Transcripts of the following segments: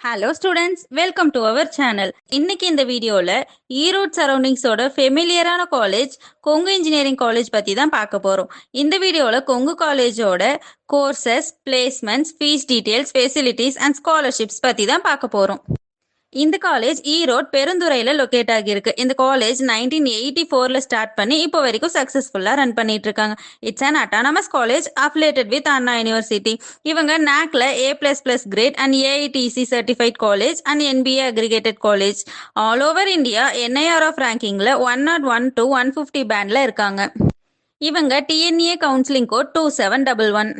Hello students, welcome to our channel. இன்னைக்கு இந்த வீடியோவில் ஈரோடு சரௌண்டிங்ஸோட ஃபெமிலியரான காலேஜ் கொங்கு இன்ஜினியரிங் காலேஜ் பற்றி தான் பார்க்க போகிறோம். இந்த வீடியோவில் கொங்கு காலேஜோட courses, placements, fees details, facilities and scholarships பற்றி தான் பார்க்க போகிறோம். இந்த காலேஜ் ஈரோடு பெருந்துறையில் லொக்கேட் ஆகியிருக்கு. இந்த காலேஜ் 1984ல் ஸ்டார்ட் பண்ணி இப்போ வரைக்கும் சக்ஸஸ்ஃபுல்லாக ரன் பண்ணிட்டு இருக்காங்க. It's an autonomous college affiliated with Anna university. இவங்க நாக்ல A++ grade and AITC certified college and NBA accredited college. All over India NIR of ரேங்கிங்கில் 101 to 150 பேண்டில் இருக்காங்க. இவங்க TNA கவுன்சிலிங் கோட் 2711.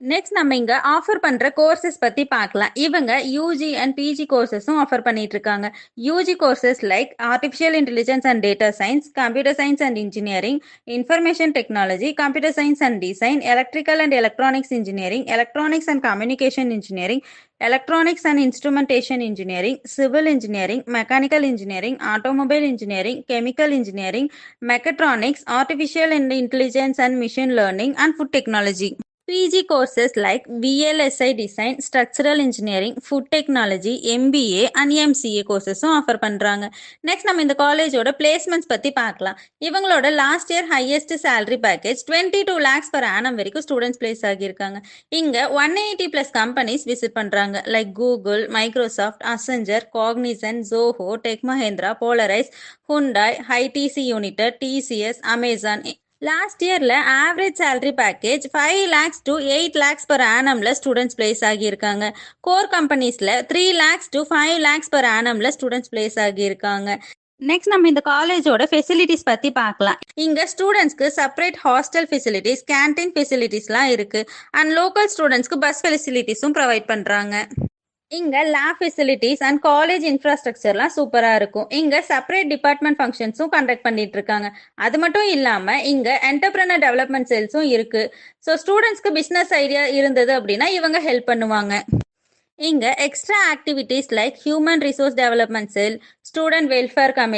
நெக்ஸ்ட் நம்ம இங்க ஆஃபர் பண்ற கோர்சஸ் பத்தி பார்க்கலாம். இவங்க யூஜி அண்ட் பிஜி கோர்சஸும் ஆஃபர் பண்ணிட்டு இருக்காங்க. UG courses like artificial intelligence and data science, computer science and engineering, information technology, computer science and design, electrical and electronics engineering, electronics and communication engineering, electronics and instrumentation engineering, civil engineering, mechanical engineering, automobile engineering, chemical engineering, mechatronics, artificial intelligence and machine learning and food technology. PG courses like VLSI Design, Structural Engineering, Food Technology, MBA and MCA courses-உம் offer பண்ணுறாங்க. Next நம்ம இந்த காலேஜோட placements பற்றி பார்க்கலாம். இவங்களோட last year highest salary package 22 lakhs per annum வரைக்கும் students place ஆகியிருக்காங்க. இங்கே 180+ கம்பெனிஸ் விசிட் பண்ணுறாங்க. Like Google, Microsoft, Accenture, Cognizant, Zoho, Tech Mahindra, Polaris, Hyundai, ITC United, TCS, Amazon. Last இயரில் average salary package 5 lakhs to 8 lakhs per annumல students place ஆகியிருக்காங்க. Core கம்பெனிஸில் 3 lakhs to 5 lakhs per annumல students place ஆகியிருக்காங்க. Next நம்ம இந்த காலேஜோட ஃபெசிலிட்டிஸ் பற்றி பார்க்கலாம். இங்கே ஸ்டூடெண்ட்ஸ்க்கு செப்பரேட் ஹாஸ்டல் ஃபெசிலிட்டிஸ், கேன்டீன் ஃபெசிலிட்டிஸ்லாம் இருக்குது. அண்ட் லோக்கல் ஸ்டூடெண்ட்ஸ்க்கு பஸ் ஃபெசிலிட்டிஸும் ப்ரொவைட் பண்ணுறாங்க. இங்கே லேப் ஃபெசிலிட்டிஸ் அண்ட் காலேஜ் இன்ஃப்ராஸ்ட்ரக்சர்லாம் சூப்பராக இருக்கும். இங்கே செப்பரேட் டிபார்ட்மெண்ட் ஃபங்க்ஷன்ஸும் கண்டக்ட் பண்ணிட்டு இருக்காங்க. அது மட்டும் இல்லாமல் இங்கே என்டர்பிரனர் டெவலப்மெண்ட் செல்ஸும் இருக்குது. ஸோ ஸ்டூடெண்ட்ஸ்க்கு பிஸ்னஸ் ஐடியா இருந்தது அப்படின்னா இவங்க ஹெல்ப் பண்ணுவாங்க. இங்கே extra activities like human resource development செல், ஸ்டூடெண்ட் வெல்ஃபேர் கமிட்டி,